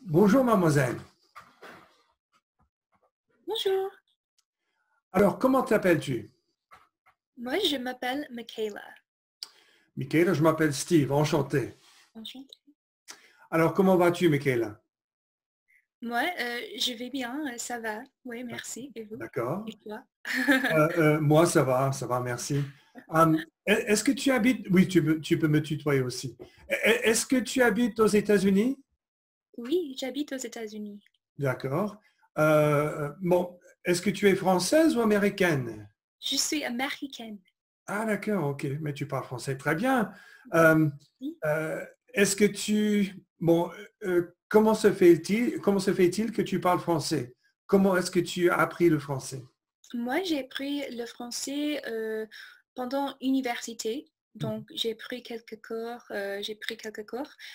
Bonjour, mademoiselle. Bonjour, Alors, comment t'appelles-tu? moi je m'appelle Michaela. Michaela, je m'appelle Steve, enchanté. Enchantée. Alors, comment vas-tu, Michaela? Moi, je vais bien, ça va. Oui, merci. Et vous? D'accord. Et toi? Moi, ça va, merci. Est-ce que tu habites... Oui, tu peux me tutoyer aussi. Est-ce que tu habites aux États-Unis? Oui, j'habite aux États-Unis. D'accord. Bon, est-ce que tu es française ou américaine? Je suis américaine. Ah, d'accord, ok, mais tu parles français très bien. Euh, Oui. Est-ce que tu... Bon, comment se fait-il que tu parles français? Comment est-ce que tu as appris le français? Moi, j'ai appris le français pendant l'université. Donc, j'ai pris quelques cours,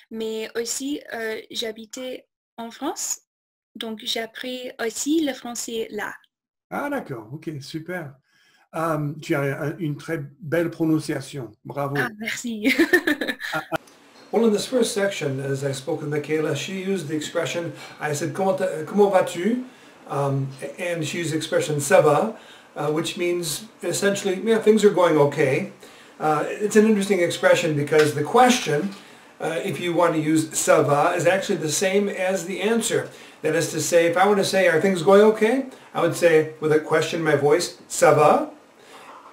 mais aussi j'habitais en France. Donc, j'ai appris aussi le français là. Ah, d'accord, ok, super. Tu as une très belle prononciation, Ah, bravo. merci. Well, in this first section, as I spoke with Michaela, she used the expression, I said, comment vas-tu? And she used the expression, ça va, which means essentially, yeah, things are going okay. It's an interesting expression because the question, if you want to use ça va, is actually the same as the answer. That is to say, if I want to say, are things going okay? I would say, with a question in my voice, ça va?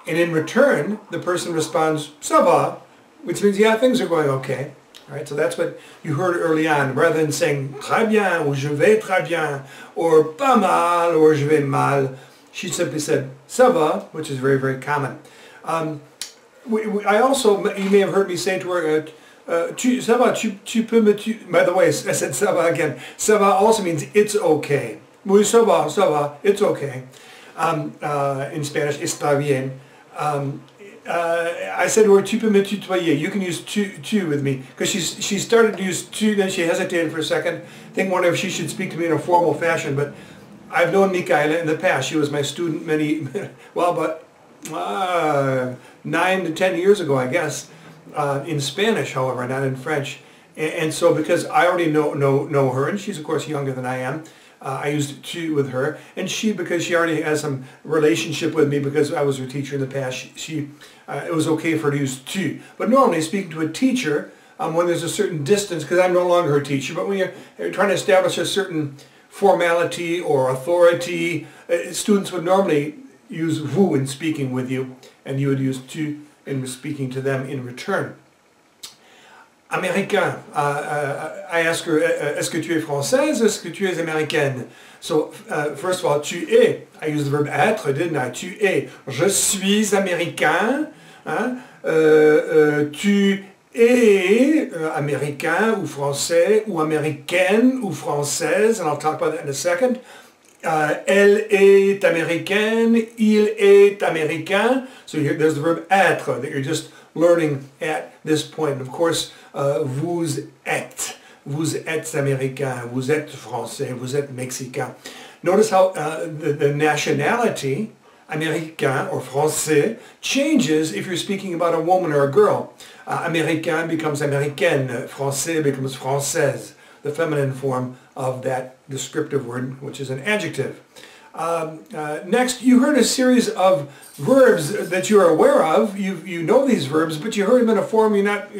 And in return, the person responds, ça va, which means, yeah, things are going okay. All right, so that's what you heard early on. Rather than saying très bien, or je vais très bien, or pas mal, or je vais mal, she simply said ça va, which is very, very common. I also, you may have heard me say to her, ça va, tu peux me... By the way, I said ça va again. Ça va also means it's okay. Oui, ça va, it's okay. In Spanish, está bien. I said to her, tu peux me tutoyer. You can use tu with me. Because she started to use tu, then she hesitated for a second. Wondering if she should speak to me in a formal fashion. But I've known Michaela in the past. She was my student about 9 to 10 years ago, I guess. In Spanish, however, not in French. And so because I already know her, and she's of course younger than I am, I used tu with her, and she, because she already has some relationship with me because I was her teacher in the past, it was okay for her to use tu. But normally, speaking to a teacher, when there's a certain distance, because I'm no longer her teacher, but when you're trying to establish a certain formality or authority, students would normally use vous in speaking with you, and you would use tu in speaking to them in return. Américain. I ask her, est-ce que tu es française, est-ce que tu es américaine? So, first of all, tu es. I used the verb être, didn't I? Tu es. Je suis américain. Hein? Tu es américain ou français ou américaine ou française, and I'll talk about that in a second. Elle est américaine, il est américain. So there's the verb être that you're just learning at this point. And of course, vous êtes américain, vous êtes français, vous êtes mexicain. Notice how the nationality, américain or français, changes if you're speaking about a woman or a girl. Américain becomes américaine, français becomes française, the feminine form of that descriptive word, which is an adjective. Next, you heard a series of verbs that you're aware of. You know these verbs, but you heard them in a form you're not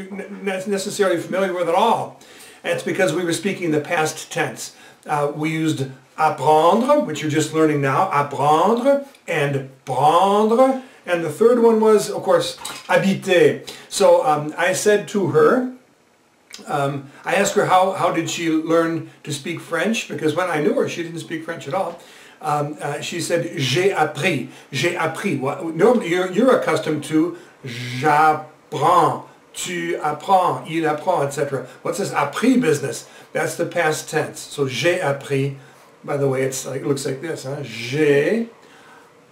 necessarily familiar with at all. And it's because we were speaking in the past tense. We used apprendre, which you're just learning now, apprendre, and prendre. And the third one was, of course, habiter. So I said to her, I asked her how did she learn to speak French, because when I knew her, she didn't speak French at all. She said, j'ai appris. J'ai appris. Well, normally you're accustomed to j'apprends, tu apprends, il apprend, etc. What's this appris business? That's the past tense. So j'ai appris. By the way, it looks like this. Huh? J'ai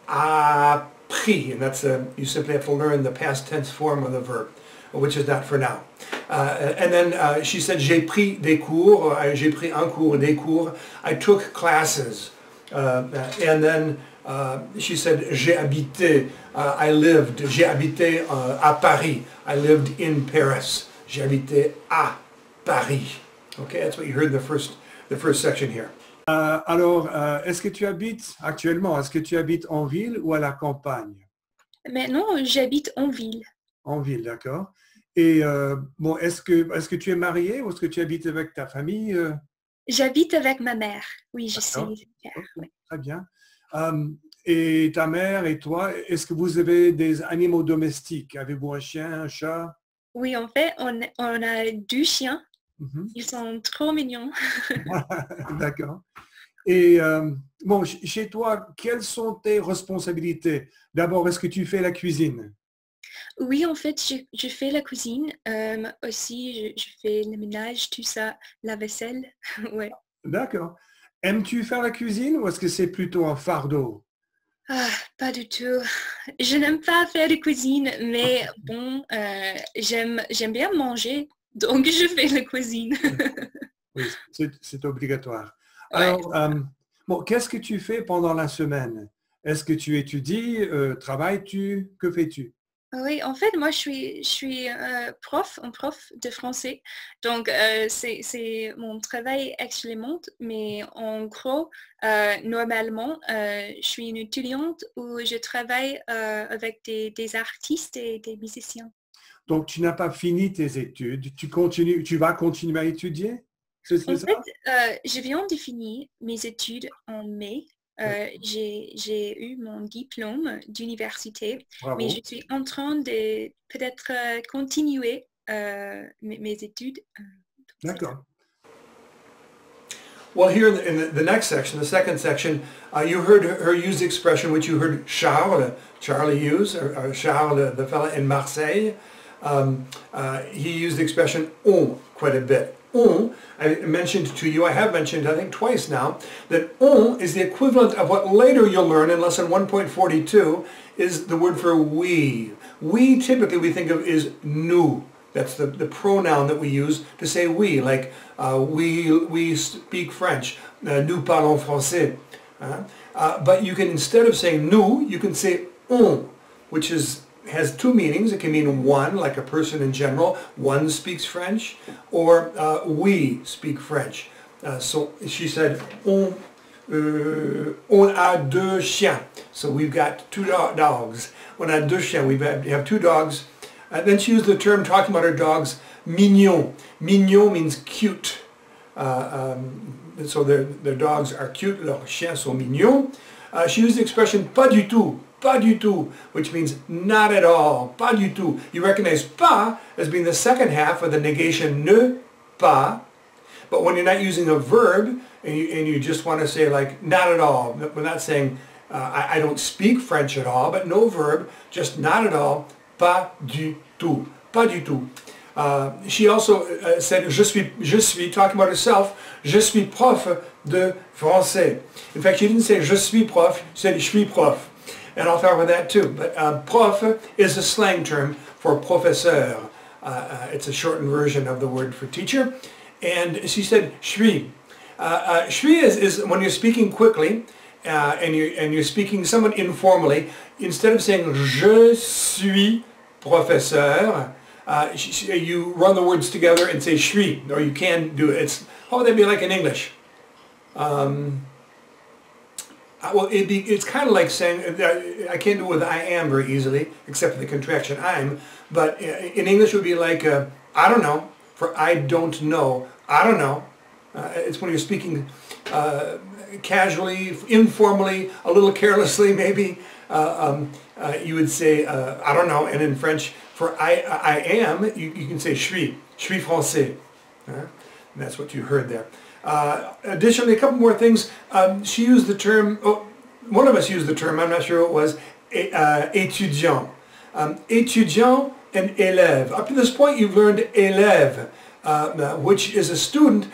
appris. And that's you simply have to learn the past tense form of the verb, which is not for now. And then she said, j'ai pris des cours. J'ai pris un cours, des cours. I took classes. And then she said, j'ai habité, I lived, j'ai habité à Paris. I lived in Paris. J'ai habité à Paris. Okay, that's what you heard in the first the first section here. Alors, est-ce que tu habites actuellement, est-ce que tu habites en ville ou à la campagne? Maintenant, j'habite en ville. En ville, d'accord. Et bon, est-ce que tu es marié ou est-ce que tu habites avec ta famille? J'habite avec ma mère. Oui, je suis D'accord. mère. Ok, Oui. très bien. Et ta mère et toi, est-ce que vous avez des animaux domestiques? Avez-vous un chien, un chat? Oui, en fait, on a 2 chiens. Mhm. Ils sont trop mignons. D'accord. Et bon, chez toi, quelles sont tes responsabilités? D'abord, est-ce que tu fais la cuisine? Oui, en fait, je fais la cuisine. Aussi, je fais le ménage, tout ça, la vaisselle. Ouais. D'accord. Aimes-tu faire la cuisine ou est-ce que c'est plutôt un fardeau? Ah, pas du tout. Je n'aime pas faire de cuisine, mais bon, j'aime bien manger, donc je fais la cuisine. Oui, c'est obligatoire. Ouais. Alors, bon, qu'est-ce que tu fais pendant la semaine? Est-ce que tu étudies? Travailles-tu? Que fais-tu? Oui, en fait, moi, je suis un prof de français. Donc, c'est mon travail actuellement, mais en gros, normalement, je suis une étudiante où je travaille avec des artistes et des musiciens. Donc, tu n'as pas fini tes études. Tu vas continuer à étudier? C'est En ça? fait, je viens de finir mes études en mai. J'ai eu mon diplôme d'université, mais je Bravo. suis en train de peut-être continuer mes études. C'est ça. D'accord. Well, here in the next section, the second section, you heard her use the expression which you heard Charlie use, or Charles, the fella in Marseille. He used the expression on quite a bit. On, I mentioned to you, I have mentioned I think twice now, that on is the equivalent of what later you'll learn in lesson 1.42 is the word for we. We typically we think of is nous. That's the pronoun that we use to say we, like we speak French, nous parlons français. But you can, instead of saying nous, you can say on, which has two meanings. It can mean one, like a person in general, one speaks French, or we speak French. So she said, on a deux chiens. So we've got two dogs. On a deux chiens. We have two dogs. Then she used the term talking about her dogs, mignon. Mignon means cute. So their dogs are cute. Leurs chiens sont mignons. She used the expression pas du tout. Pas du tout, which means not at all. Pas du tout. You recognize pas as being the second half of the negation ne pas. But when you're not using a verb and you just want to say like not at all, we're not saying I don't speak French at all, but no verb, just not at all. Pas du tout. Pas du tout. She also said je suis, talking about herself, je suis prof de français. In fact, she didn't say je suis prof, she said je suis prof. And I'll talk about that too. But prof is a slang term for professeur. It's a shortened version of the word for teacher. And she said suis. Suis is when you're speaking quickly and you're speaking somewhat informally. Instead of saying je suis professeur, you run the words together and say suis, or you can do it. How would that be like in English? Well, it's kind of like saying, I can't do it with I am very easily, except for the contraction I'm, but in English it would be like, I don't know, for I don't know, I don't know. It's when you're speaking casually, informally, a little carelessly maybe, you would say, I don't know, and in French, for I am, you can say suis français. And that's what you heard there. Additionally, a couple more things. She used the term, one of us used the term, I'm not sure what it was, étudiant. Étudiant and élève. Up to this point you've learned élève, which is a student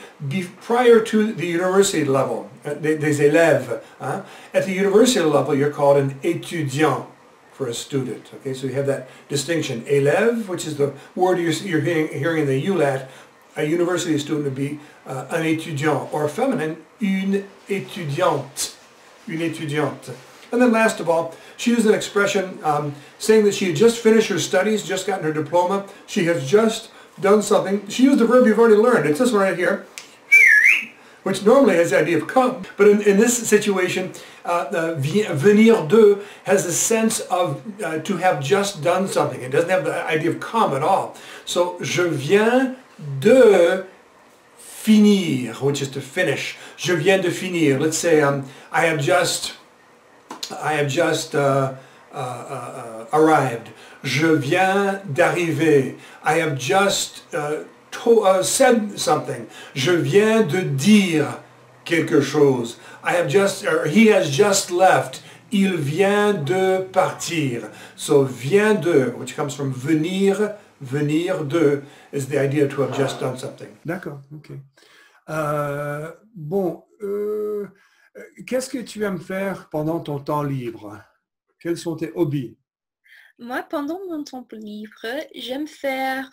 prior to the university level. Des élèves. At the university level you're called an étudiant for a student. Okay, so you have that distinction. Élève, which is the word you're hearing in the ULAT. A university student would be un étudiant, or feminine, une étudiante. Une étudiante. And then last of all, she used an expression saying that she had just finished her studies, just gotten her diploma. She has just done something. She used the verb you've already learned. It's this one right here. which normally has the idea of come. But in this situation, venir de has the sense of to have just done something. It doesn't have the idea of come at all. So, je viens de finir, which is to finish. Je viens de finir. Let's say I have just arrived. Je viens d'arriver. I have just said something. Je viens de dire quelque chose. He has just left. Il vient de partir. So vient de, which comes from venir, venir de, is the idea to have just done something. D'accord, ok. Qu'est-ce que tu aimes faire pendant ton temps libre? Quels sont tes hobbies? Moi, pendant mon temps libre, j'aime faire,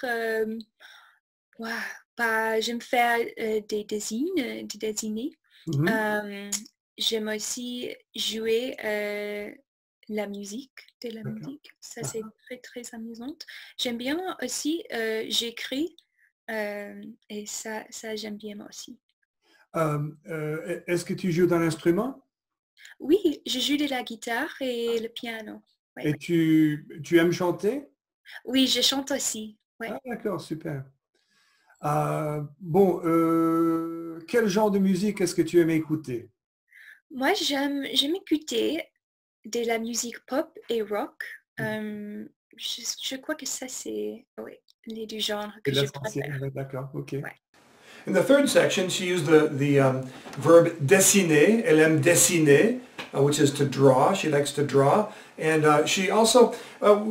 j'aime faire des dessiner. J'aime aussi jouer la musique, de la D'accord. musique. Ça, c'est très, très amusant. J'aime bien aussi, j'écris et ça, j'aime bien aussi. Est-ce que tu joues d'un instrument? Oui, je joue de la guitare et le piano. Ouais. Et tu aimes chanter? Oui, je chante aussi. Ouais. Ah, d'accord, super. Quel genre de musique est-ce que tu aimes écouter? Moi, j'aime écouter de la musique pop et rock. Je crois que ça, c'est les deux genres que je préfère. D'accord, ok. Ouais. In the third section, she used the verb dessiner. Elle aime dessiner, which is to draw. She likes to draw. And she also,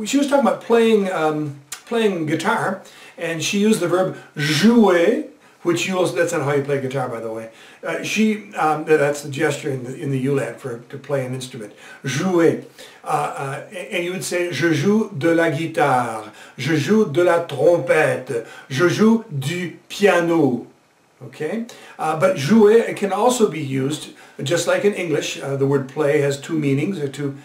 she was talking about playing guitar, and she used the verb jouer, which that's not how you play guitar, by the way. That's the gesture in the ULAT to play an instrument. Jouer. And you would say, je joue de la guitare, je joue de la trompette, je joue du piano. Okay, but jouer, it can also be used, just like in English, the word play has two meanings, or two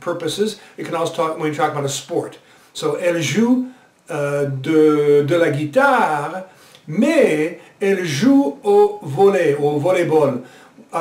purposes. It can also talk, when you talk about a sport. So, elle joue de la guitare, mais elle joue au volleyball.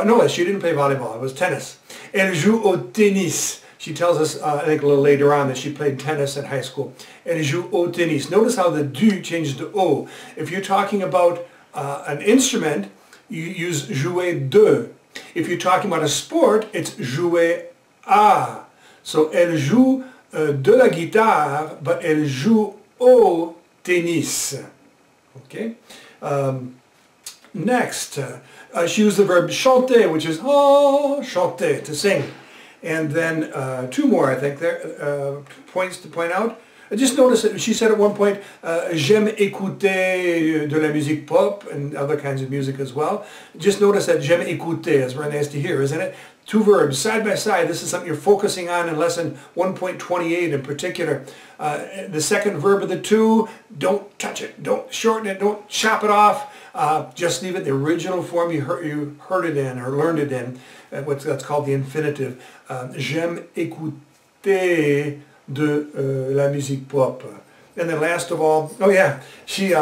No, she didn't play volleyball, it was tennis. Elle joue au tennis. She tells us, I think a little later on, that she played tennis in high school. Elle joue au tennis. Notice how the du changes to o. If you're talking about an instrument, you use jouer de. If you're talking about a sport, it's jouer à. So, elle joue de la guitare, but elle joue au tennis. Okay? Next, she used the verb chanter, which is chanter, to sing. And then two more, I think, there points to point out. Just notice that she said at one point, j'aime écouter de la musique pop and other kinds of music as well. Just notice that j'aime écouter is very nice to hear, isn't it? Two verbs side by side. This is something you're focusing on in lesson 1.28 in particular. The second verb of the two, don't touch it, don't shorten it, don't chop it off. Just leave it the original form you heard it in or learned it in. That's called the infinitive. J'aime écouter de la musique pop. And then last of all, she,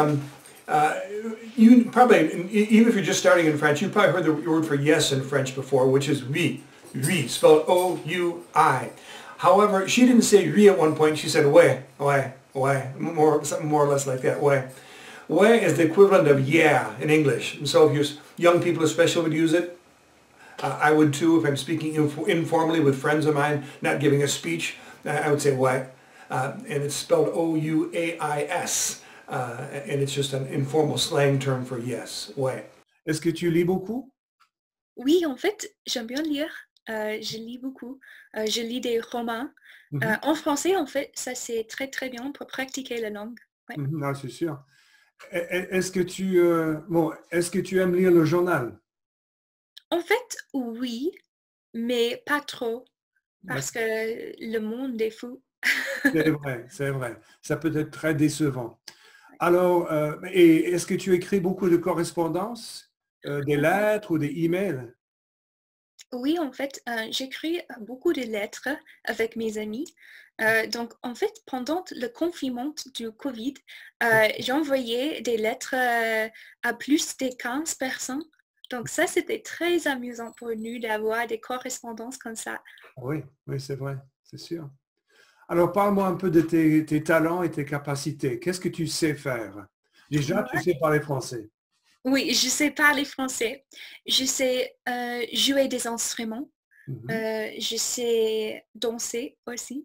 you probably, even if you're just starting in French, you probably heard the word for yes in French before, which is oui. Oui, spelled O-U-I. However, she didn't say oui at one point, she said ouais, something more or less like that, ouais. Ouais is the equivalent of yeah in English. And so if young people especially would use it, I would too if I'm speaking informally with friends of mine, not giving a speech. I would say ouais, and it's spelled O-U-A-I-S, and it's just an informal slang term for yes, ouais. Est-ce que tu lis beaucoup? Oui, en fait, j'aime bien lire. Je lis beaucoup. Je lis des romans. En français, en fait, ça c'est très très bien pour pratiquer la langue. Ouais. Ah, c'est sûr. Est-ce que tu aimes lire le journal? En fait, oui, mais pas trop. Parce que le monde est fou. C'est vrai. Ça peut être très décevant. Alors, et est-ce que tu écris beaucoup de correspondances, des lettres ou des emails? Oui, en fait, j'écris beaucoup de lettres avec mes amis. Donc, en fait, pendant le confinement du Covid, j'ai envoyé des lettres à plus de 15 personnes. Donc ça, c'était très amusant pour nous d'avoir des correspondances comme ça. Oui, oui, c'est vrai, c'est sûr. Alors, parle-moi un peu de tes talents et tes capacités. Qu'est-ce que tu sais faire? Déjà, tu Moi, sais parler français. oui, je sais parler français. Je sais jouer des instruments. Mhm. Je sais danser aussi.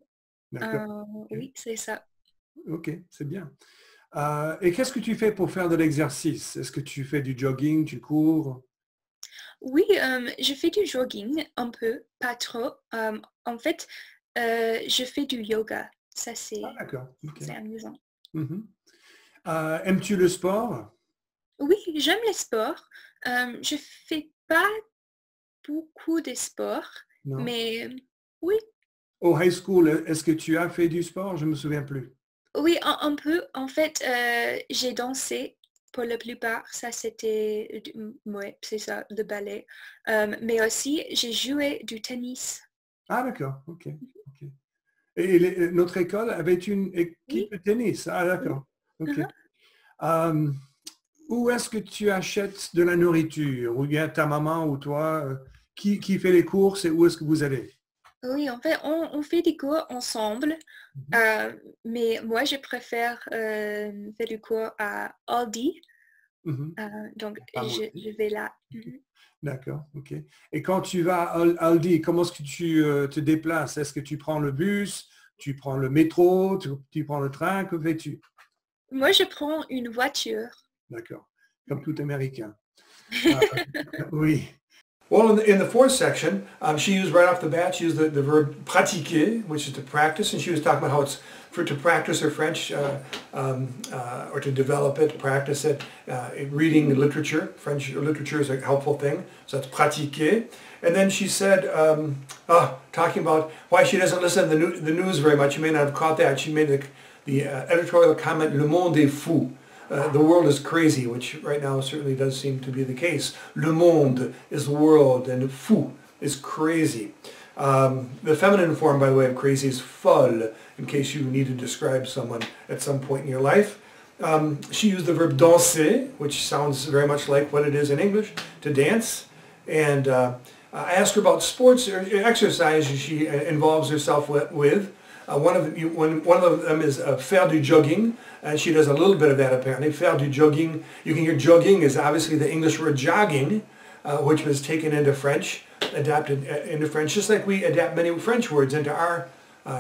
D'accord. Euh, Ok, oui, c'est ça. ok, c'est bien. Et qu'est-ce que tu fais pour faire de l'exercice? Est-ce que tu fais du jogging, tu cours? Oui, je fais du jogging un peu, pas trop. En fait, je fais du yoga. Ça, Ah, d'accord. Ok. c'est amusant. Mhm. Aimes-tu le sport? Oui, j'aime les sports. Je fais pas beaucoup de sports, Non. mais oui, Au high school, est-ce que tu as fait du sport? Je ne me souviens plus. oui, un peu. En fait, j'ai dansé pour la plupart. Ça, c'était, ouais, c'est ça, le ballet. Mais aussi, j'ai joué du tennis. Ah, d'accord. Ok. Ok. Et notre école avait une équipe Oui, de tennis. Ah, oui. d'accord. Ok. Uh-huh. Euh, Où est-ce que tu achètes de la nourriture? Ou bien ta maman ou toi, qui fait les courses et où est-ce que vous allez? Oui, en fait, on fait des cours ensemble. Mhm. Euh, mais moi, je préfère faire du cours à Aldi. Mhm. Donc, Ah, moi aussi. je vais là. Ok. Mhm. D'accord, ok. Et quand tu vas à Aldi, comment est-ce que tu te déplaces? Est-ce que tu prends le bus, tu prends le métro, tu prends le train, que fais-tu? Moi, je prends une voiture. D'accord, comme tout Américain. Ah, oui. Well, in the fourth section, she used right off the bat, she used the verb pratiquer, which is to practice, and she was talking about how it's for to practice her French or to develop it, practice it. Reading literature, French literature is a helpful thing, so that's pratiquer. And then she said, talking about why she doesn't listen to the news very much. You may not have caught that. She made the editorial comment, Le monde est fou. The world is crazy, which right now certainly does seem to be the case. Le monde is the world, and fou is crazy. The feminine form, by the way, of crazy is folle, in case you need to describe someone at some point in your life. She used the verb danser, which sounds very much like what it is in English, to dance. And I asked her about sports or exercise she involves herself with. One of them is faire du jogging, and she does a little bit of that apparently. Faire du jogging, you can hear jogging is obviously the English word jogging, which was taken into French, adapted into French, just like we adapt many French words into our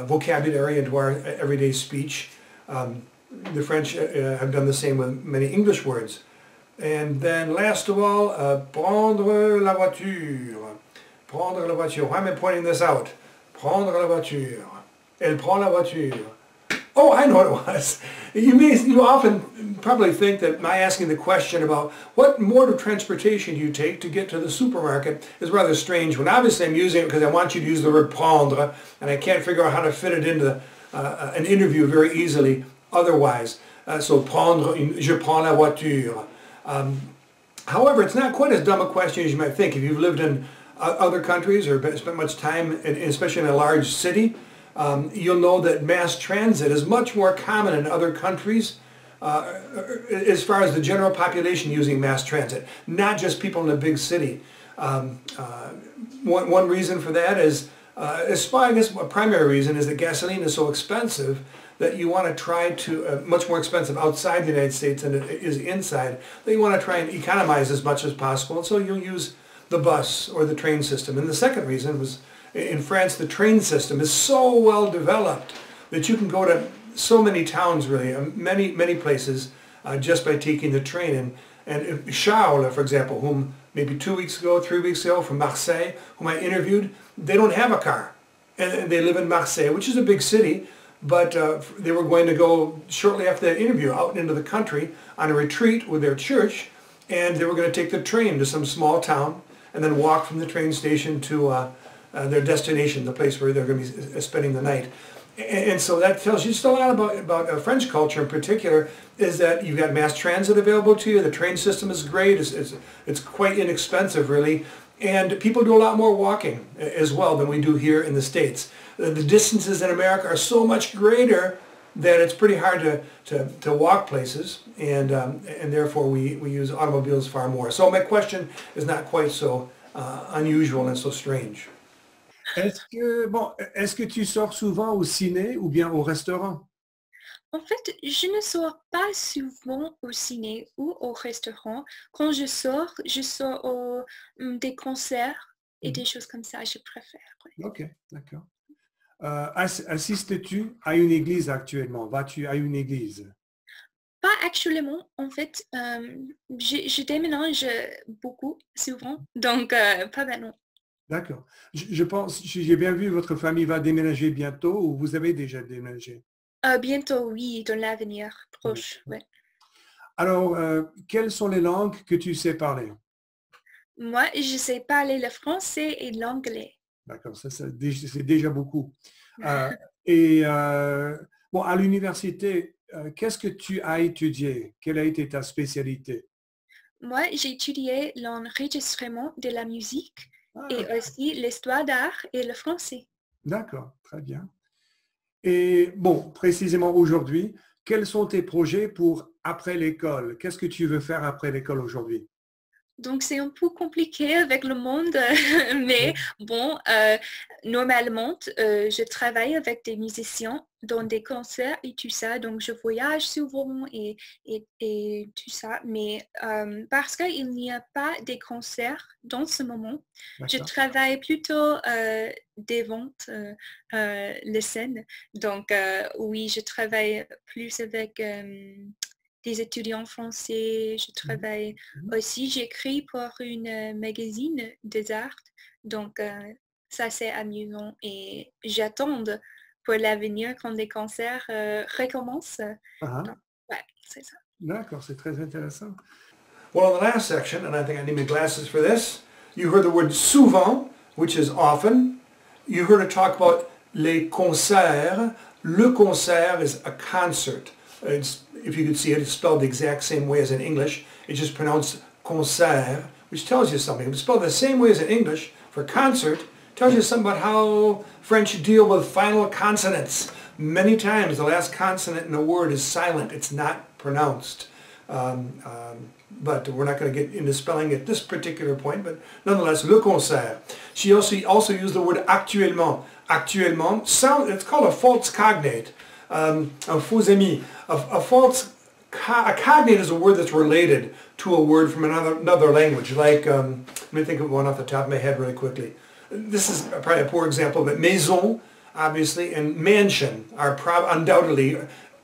vocabulary, into our everyday speech. The French have done the same with many English words. And then last of all, prendre la voiture. Prendre la voiture. Why am I pointing this out? Prendre la voiture. Elle prend la voiture. Oh, I know what it was. You often probably think that my asking the question about what mode of transportation you take to get to the supermarket is rather strange, when obviously I'm using it because I want you to use the word prendre, and I can't figure out how to fit it into an interview very easily otherwise. So prendre, je prends la voiture. However, it's not quite as dumb a question as you might think. If you've lived in other countries or spent much time, especially in a large city, you'll know that mass transit is much more common in other countries as far as the general population using mass transit, not just people in a big city. One reason for that is, I guess a primary reason is that gasoline is so expensive that you want to try to, much more expensive outside the United States than it is inside, that you want to try and economize as much as possible, and so you'll use the bus or the train system. And the second reason was, in France, the train system is so well developed that you can go to so many towns, really, many places, just by taking the train. And Charles, for example, whom maybe 2 weeks ago, 3 weeks ago, from Marseille, whom I interviewed, they don't have a car. And they live in Marseille, which is a big city, but they were going to go shortly after that interview out into the country on a retreat with their church, and they were going to take the train to some small town and then walk from the train station to their destination, the place where they're going to be spending the night. And so that tells you just a lot about French culture in particular, is that you've got mass transit available to you. The train system is great. It's quite inexpensive, really. And people do a lot more walking as well than we do here in the States. The distances in America are so much greater then it's pretty hard to walk places, and therefore we use automobiles far more. So my question is not quite so unusual and so strange. Est-ce que tu sors souvent au ciné ou bien au restaurant? En fait, je ne sors pas souvent au ciné ou au restaurant. Quand je sors au des concerts et des choses comme ça, je préfère. Ouais. Ok, d'accord. Assistes-tu à une église actuellement? Vas-tu à une église? Pas actuellement, en fait, je déménage beaucoup, souvent, donc pas maintenant. D'accord. Je pense, j'ai bien vu, votre famille va déménager bientôt ou vous avez déjà déménagé? Bientôt, oui, dans l'avenir proche, ouais. Alors, quelles sont les langues que tu sais parler? Moi, je sais parler le français et l'anglais. D'accord, ça, c'est déjà beaucoup. Bon, à l'université, qu'est-ce que tu as étudié? Quelle a été ta spécialité? Moi, j'ai étudié l'enregistrement de la musique et Ah, aussi l'histoire d'art et le français. d'accord, très bien. Et bon, précisément aujourd'hui, quels sont tes projets pour après l'école? Qu'est-ce que tu veux faire après l'école aujourd'hui? Donc, c'est un peu compliqué avec le monde, mais bon, normalement, je travaille avec des musiciens dans des concerts et tout ça, donc je voyage souvent et tout ça, mais parce qu'il n'y a pas de concerts dans ce moment, je D'accord. travaille plutôt des ventes, les scènes. Donc, oui, je travaille plus avec des étudiants français, je travaille Mhm. aussi, j'écris pour une magazine des arts, donc ça c'est amusant et j'attends pour l'avenir quand les concerts recommencent. Ah, Donc, ouais, c'est ça. d'accord, c'est très intéressant. Well, in the last section, and I think I need my glasses for this, you heard the word souvent, which is often. You heard it talk about les concerts. Le concert is a concert. If you could see it, it's spelled the exact same way as in English. It's just pronounced concert, which tells you something. It's spelled the same way as in English for concert. Tells you something about how French deal with final consonants. Many times the last consonant in a word is silent. It's not pronounced. But we're not going to get into spelling at this particular point, but nonetheless, le concert. She also used the word actuellement. Actuellement, it's called a false cognate, un faux ami. A cognate is a word that's related to a word from another language, like, let me think of one off the top of my head really quickly. This is probably a poor example, but maison, obviously, and mansion are undoubtedly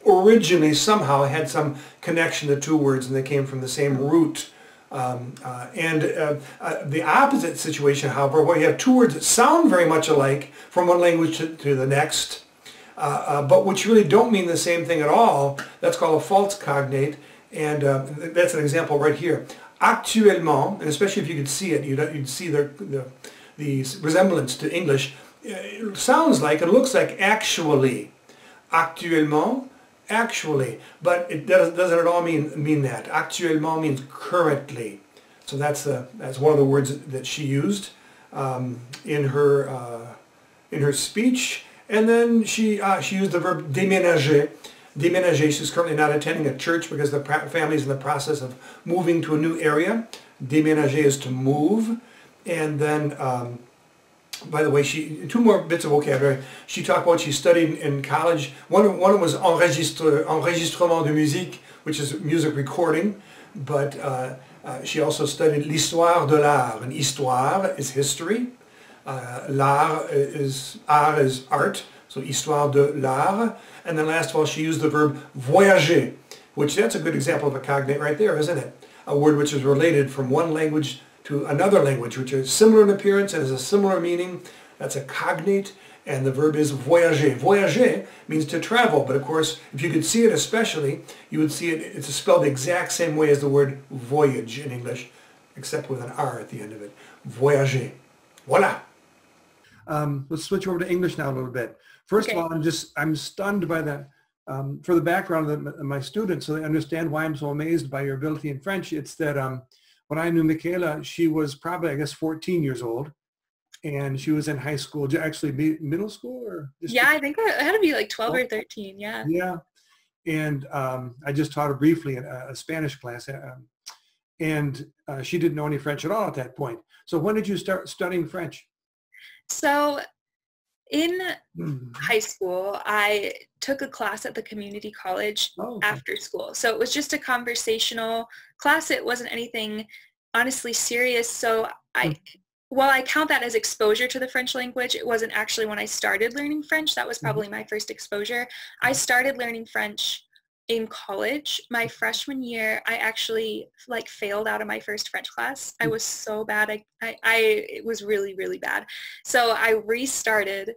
originally somehow had some connection to two words and they came from the same root. The opposite situation, however, where you have two words that sound very much alike from one language to the next, but which really don't mean the same thing at all, that's called a false cognate, and that's an example right here. Actuellement, and especially if you could see it, you'd see the resemblance to English. It sounds like, it looks like actually. Actuellement, actually, but it doesn't at all mean that. Actuellement means currently. So that's one of the words that she used in her speech. And then she used the verb déménager. Déménager. She's currently not attending a church because the family is in the process of moving to a new area. Déménager is to move. And then by the way, two more bits of vocabulary. She talked about she studied in college. One was enregistrement de musique, which is music recording, but she also studied l'histoire de l'art. And histoire is history. L'art is art, so histoire de l'art. And then last of all, she used the verb voyager, which that's a good example of a cognate right there, isn't it? A word which is related from one language to another language, which is similar in appearance and has a similar meaning. That's a cognate, and the verb is voyager. Voyager means to travel, but of course, if you could see it especially, you would see it's spelled the exact same way as the word voyage in English, except with an R at the end of it. Voyager. Voila. Let's switch over to English now a little bit. First of all, I'm stunned by for the background of my students, so they understand why I'm so amazed by your ability in French. It's that when I knew Michaela, she was probably, I guess, 14 years old. and she was in high school, actually middle school or? Yeah, I think I had to be like 12 or 13. Yeah. Yeah. And I just taught her briefly in a Spanish class. And she didn't know any French at all at that point. So when did you start studying French? So in Mhm. high school, I took a class at the community college Oh, okay. after school. So it was just a conversational class. It wasn't anything honestly serious. So while I count that as exposure to the French language, it wasn't actually when I started learning French. That was probably my first exposure. I started learning French in college. My freshman year, I actually like failed out of my first French class. I was so bad. It was really, really bad. So I restarted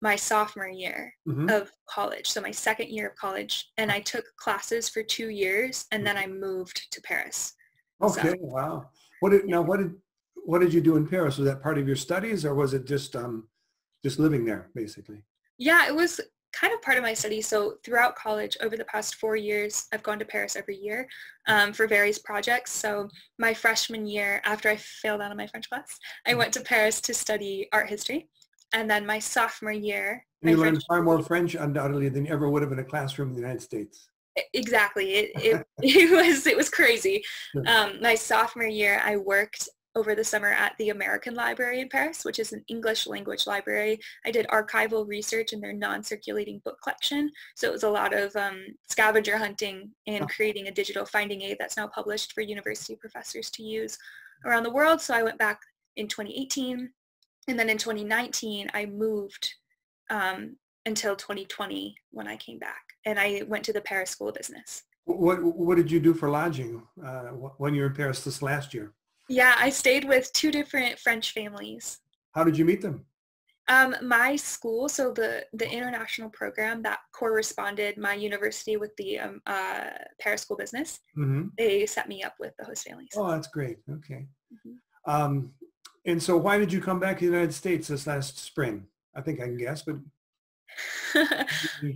my sophomore year Mhm. of college. So my second year of college, and I took classes for 2 years, and then I moved to Paris. Okay, wow. What did you do in Paris? Was that part of your studies, or was it just living there, basically? Yeah, it was kind of part of my study. So throughout college, over the past 4 years, I've gone to Paris every year for various projects. So my freshman year, after I failed out of my French class, I went to Paris to study art history. And then my sophomore year, And you learned far more French, undoubtedly, than you ever would have in a classroom in the United States. Exactly. It was crazy. Sure. My sophomore year, I worked over the summer at the American Library in Paris, which is an English language library. I did archival research in their non-circulating book collection. So it was a lot of scavenger hunting and creating a digital finding aid that's now published for university professors to use around the world. So I went back in 2018. And then in 2019, I moved until 2020 when I came back. And I went to the Paris School of Business. What did you do for lodging when you were in Paris this last year? Yeah, I stayed with 2 different French families. How did you meet them? My school, so the international program that corresponded my university with the Paris School of Business, Mm-hmm. they set me up with the host families. Oh, that's great. Okay. Mm-hmm. And so why did you come back to the United States this last spring? I think I can guess, but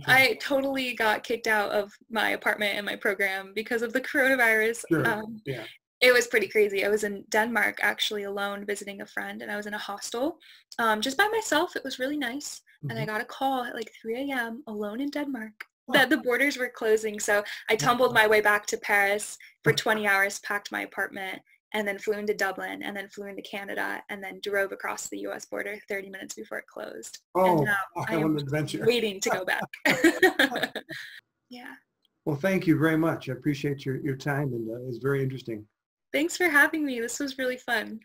I totally got kicked out of my apartment and my program because of the coronavirus. sure. Yeah. It was pretty crazy. I was in Denmark actually alone visiting a friend, and I was in a hostel just by myself. It was really nice. And I got a call at like 3 a.m. alone in Denmark that the borders were closing. So I tumbled my way back to Paris for 20 hours, packed my apartment, and then flew into Dublin, and then flew into Canada, and then drove across the U.S. border 30 minutes before it closed. Oh, and now I am what an adventure. waiting to go back. Yeah. Well, thank you very much. I appreciate your time, and it was very interesting. Thanks for having me. This was really fun.